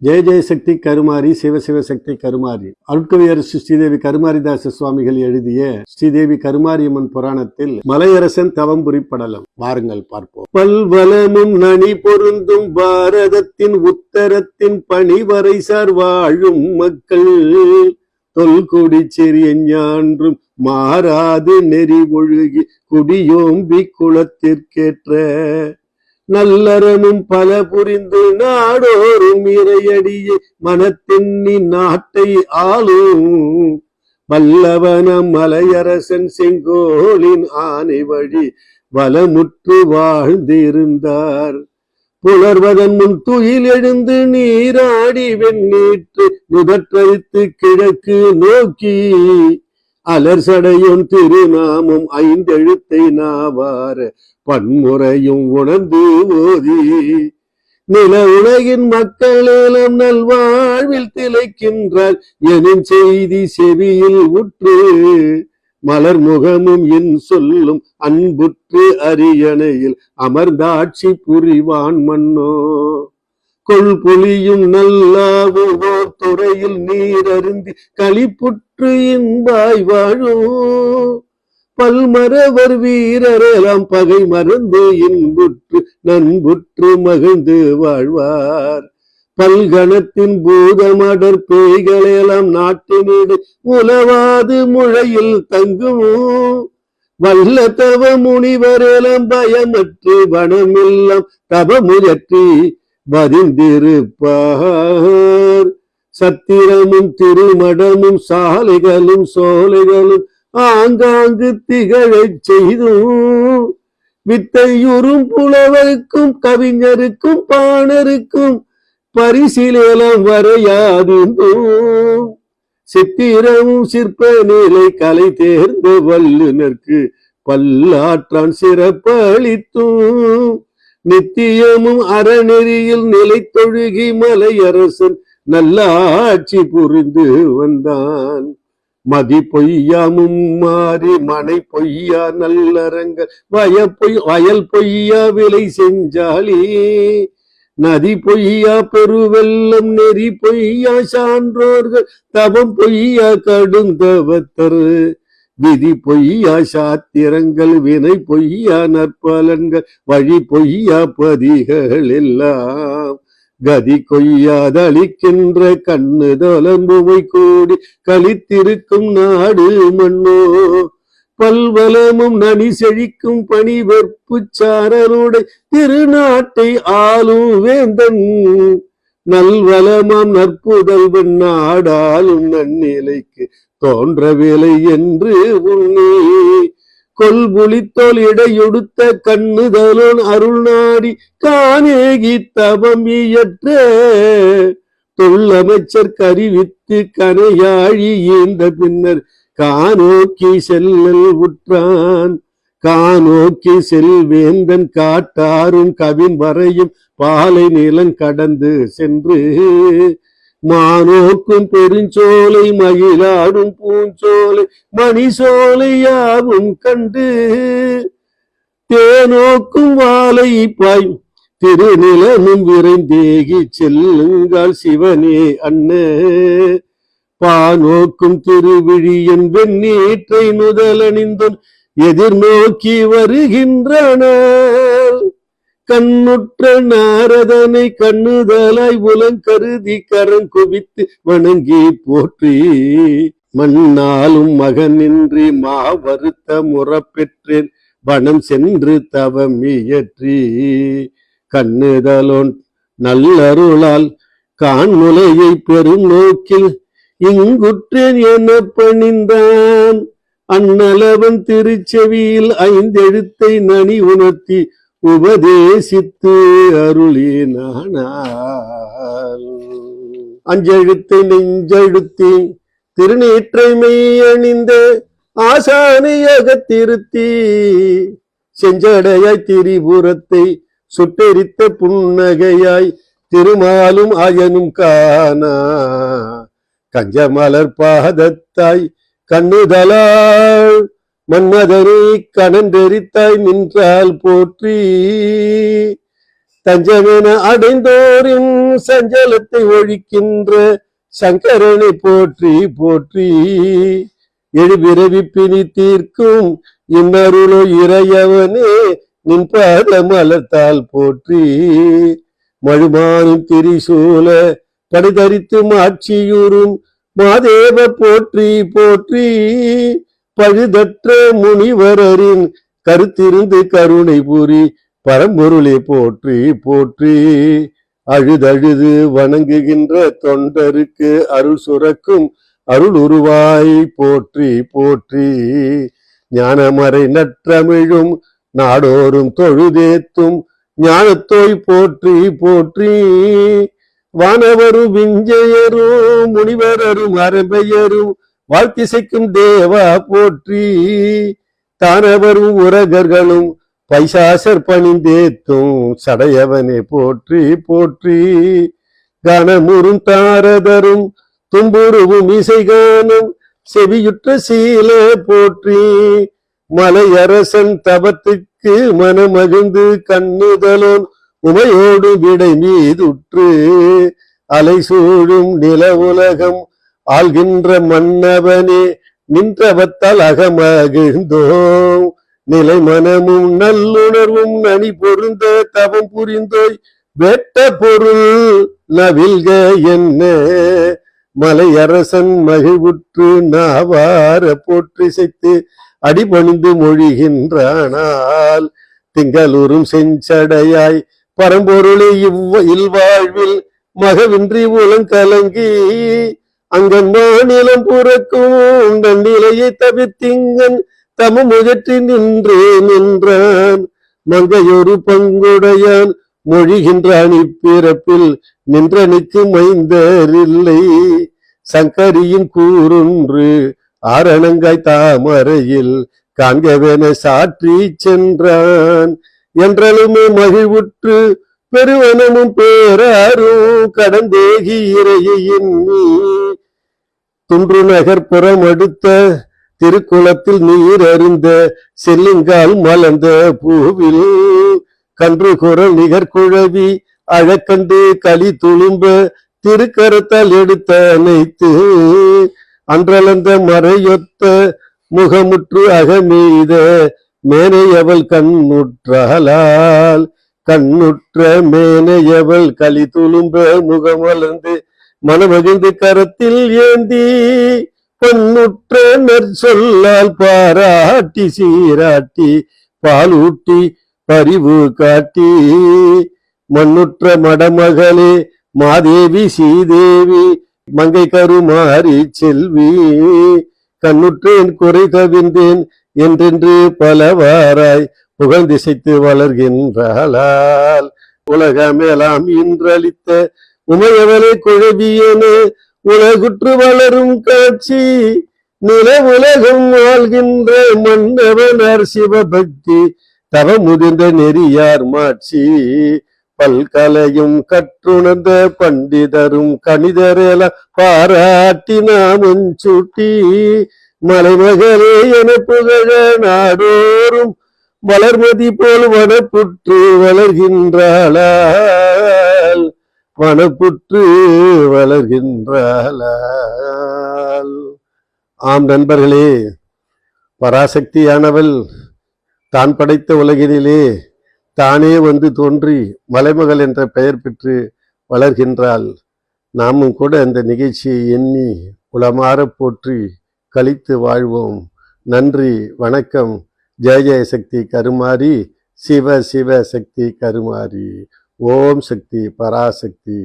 ஜெய ஜெய சக்தி கருமாரி, சிவசிவ சக்தி கருமாரி. அருட்கவியரசு ஸ்ரீதேவி கருமாரிதாச சுவாமிகள் எழுதிய ஸ்ரீதேவி கருமாரியம்மன் புராணத்தில் மலையரசன் தவம் புரிப்படலம். வாருங்கள் பார்ப்போம். பல்வலமும் நனி பொருந்தும் பாரதத்தின் உத்தரத்தின் பணிவரைசார் வாழும் மக்கள் தொல்குடி செறிய ஞான்றும் மாறாது நெறி ஒழுகி குடியோம்பி குலத்திற்கேற்ற நல்லறமும் பல புரிந்து நாடோறும் இறையடியே மனத்தெண்ணி நாட்டை ஆளும் வல்லவனம் மலையரசன் செங்கோலின் ஆணை வழி வலமுற்று வாழ்ந்திருந்தார். புலர்வதன் முன் துயில் எழுந்து நீராடி வெண்ணீற்று முதற்றழித்து கிழக்கு நோக்கி அலர் சடையும் திருநாமும் ஐந்தெழுத்தை நாவார பன்முறையும் உணர்ந்து ஓதி நில உலகின் மக்களேலம் நல்வாழ்வில் திளைக்கின்றார் எனும் செய்தி செவியில் உற்று மலர் முகமும் என் சொல்லும் அன்புற்று அரியணையில் அமர்ந்தாட்சி புரிவான் மன்னோ. கொள்பொலியும் நல்லாவோர் துறையில் நீர் அருந்தி களிப்புற்று இன்பாய் வாழும் பல்மரவர் வீரரெல்லாம் பகை மறந்து இன்புற்று நண்புற்று மகிழ்ந்து வாழ்வார். பல்கணத்தின் பூதமடர் பேய்களெல்லாம் நாட்டினீடு உலவாது முழையில் தங்கும் வல்ல தவ முனிவரெல்லாம் பயமற்று வனமெல்லாம் தவமுயற்றி பதிந்திருப்பார். சத்திரமும் திருமடமும் சாலைகளும் சோலைகளும் ஆங்காங்கு திகழச் செய்தும் வித்தையுறும் புலவருக்கும் கவிஞருக்கும் பாணருக்கும் பரிசிலேலம் வரையாதும் சித்திரமும் சிற்ப நிலை கலை தேர்ந்த வல்லுநர்க்கு பல்லாற்றான் சிறப்பளித்தும் நித்தியமும் அறநெறியில் நிலை தொழுகி மலையரசன் நல்ல ஆட்சி புரிந்து வந்தான். மதி பொய்யாமும் மாறி மனை பொய்யா நல்லறங்கள் வயல் பொய்யா விலை செஞ்சாலி நதி பொய்யா பெருவெல்லம் நெறி பொய்யா சான்றோர்கள் தவம் பொய்யா கடுந்தவத்தர் விதி பொய்யா சாத்திரங்கள் வினை பொய்யா நற்பலன்கள் வழி பொய்யா பதிகள் எல்லாம் கதி கொய்யாதளிக்கின்ற கண்ணு தலம்புவை கூடி கழித்திருக்கும் நாடு மண்ணோ. பல்வலமும் நனி செழிக்கும் பணி வெற்பு சாரருடைய திருநாட்டை ஆளும் வேந்தன் நல்வலமாம் நற்புதல்வன் நாடாலும் நன்னிலைக்கு தோன்றவில்லை என்று உன்னி கொல்புலித்தோல் இடையொடுத்த கண்ணுதலோன் அருள் நாடி காணேகி தவம் இயற்ற தொல்லமைச்சர் கறிவித்து கனையாழி ஏந்த பின்னர் காணோக்கி செல்லல் உற்றான். காணோக்கி செல்வேந்தன் காட்டாரும் கவின் வரையும் பாலை நிலம் கடந்து சென்று மானோக்கும் பெருஞ்சோலை மகிழாடும் பூஞ்சோலை மணி சோலையாவும் கண்டு தேனோக்கும் வாழை பாய் திருநிலமும் விரைந்தேகி செல்லுங்கள் சிவனே அண்ண பானோக்கும் திருவிழியன் வெண்ணீற்றை முதலணிந்தோன் எதிர்நோக்கி வருகின்றனர். கண்ணுற்ற நாரதனை கண்ணுதலாய் உலங்கருதி கரம் குவித்து வணங்கி போற்றி மண்ணாலும் மகனின்றி மாவருத்த முறப்பெற்றேன் வனம் சென்று தவம் இயற்றி கண்ணுதலோன் நல்லருளால் காண்முலையை பெரும் நோக்கில் இங்குற்றேன் என பணிந்தான். அந்நலவன் திருச்செவியில் ஐந்தெழுத்தை நனி உணர்த்தி உபதேசித்து அருளினானால் அஞ்செழுத்தை நெஞ்செழுத்தி திருநீற்றைமை அணிந்த ஆசானை அகத்திருத்தி செஞ்சடையாய் திரிபுரத்தை சுட்டெரித்த புன்னகையாய் திருமாலும் அயனும் காணா கஞ்சமலர் பாதத்தாய் கண்ணுதலாள் மன்மதனை கணந்தெரித்தாய் நின்றால் போற்றி தஞ்சமென அடைந்தோரின் சஞ்சலத்தை ஒழிக்கின்ற சங்கரனை போற்றி போற்றி. எழுபிறவி பிணி தீர்க்கும் இன்னருளோ இறையவனே நின் பாத மலர்த்தால் போற்றி. மழுமானும் திரிசூல படுதரித்து மாட்சியூரும் மாதேவ போற்றி போற்றி. பழுதற்ற முனிவரின் கருத்திருந்து கருணை புரி பரம்பொருளை போற்றி போற்றி. அழுதழுது வணங்குகின்ற தொண்டருக்கு அருள் சுரக்கும் அருள் உருவாய் போற்றி போற்றி. ஞானமறை நற்றமிழும் நாடோறும் தொழுதேத்தும் ஞானத்தோய் போற்றி போற்றி. வானவரும் விஞ்சையரும் முனிவரரும் அரம்பையரும் வாழ்த்திசைக்கும் தேவா போற்றி. தானவரும் உரகர்களும் பைசாசர் பணிந்தேத்தும் சடையவனே போற்றி போற்றி. கனமுறும் தாரதரும் தும்புருவும் இசைகானம் செவியுற்ற சீல போற்றி. மலையரசன் தபத்துக்கு மனமகிழ்ந்து கண்ணுதலோன் உமையோடு விடை மீதுற்று. அலை சூழும் நில உலகம் ஆள்கின்ற மன்னவனே நின்றவத்தால் அகமகிழ்ந்தோம். நிலை மனமும் நல்லுணர்வும் நனி பொருந்த தவம் புரிந்தோய் வெட்ட பொருள் நவில்க என்ன. மலையரசன் மகிழ்வுற்று நாவார போற்றிசைத்து அடிபணிந்து மொழிகின்றானால். திங்களுறும் செஞ்சடையாய் பரம்பொருளை இல்வாழ்வில் மகவின்றி உலங்கலங்கி அங்கன் மாநிலம் புறக்கும் நன்னிலையை தவிர்த்திங்கன் தம முயற்றி நின்றே நின்றான். மங்கையொரு பங்குடையான் மொழிகின்றான் இப்பிறப்பில் நின்றனுக்கு மைந்தரில்லை. சங்கரியின் கூறொன்று ஆரணங்காய் தாமரையில் காண்கவென சாற்றி சென்றான். என்றலுமே மகிழ்வுற்று பெருவனமும் பேராரும் கடந்தேகி இறையின் துன்று நகர்ப்புறம் அடுத்த திருக்குளத்தில் நீர் அருந்த செல்லுங்கால் மலர்ந்த பூவில் கன்று குரல் நிகர்குழவி அழக்கண்டு களி துளும்ப திருக்கரத்தால் எடுத்த அனைத்து அன்றளந்த மறையொத்த முகமுற்று அகமீத மேனையவள் கண்ணுற்றாளால். கண்ணுற்ற மேனையவள் களி துளும்ப முகமலர்ந்து மனமகிழ்ந்து கரத்தில் ஏந்தி பொன்னுற்ற நற்சொல்லால் பாராட்டி சீராட்டி பாலூட்டி பரிவு காட்டி. மண்ணுற்ற மடமகளே மாதேவி சீதேவி மங்கை கருமாறி செல்வி. கண்ணுற்றேன் குறை தவிர்ந்தேன் என்றென்று பலவாராய் புகழ்ந்திசைத்து வளர்கின்றாளால். உலகமேலாம் இன்றளித்த உமையவளை குழவியன உலகுற்று வளரும் காட்சி. நில உலகம் வாழ்கின்ற மன்னவனார் சிவபக்தி தவ முதிர்ந்த நெறியார் மாட்சி. பல்கலையும் கற்றுணர்ந்த பண்டிதரும் கணிதரேல பாராட்டி நாமும் சூட்டி. மலைமகளே என புகழ நாடோறும் வளர்மதி போல் வனப்புற்று வளர்கின்றாளால். வனப்புற்று வளர்கின்றாளால். ஆம் நண்பர்களே, பராசக்தியானவள் தான் படைத்த உலகினிலே தானே வந்து தோன்றி மலைமகள் என்ற பெயர் பெற்று வளர்கின்றாள். நாமும் கூட அந்த நிகழ்ச்சியை எண்ணி உளமாற போற்றி கழித்து வாழ்வோம். நன்றி, வணக்கம். ஜெய ஜெய சக்தி கருமாரி, சிவ சிவ சக்தி கருமாரி. ஓம் சக்தி பராசக்தி.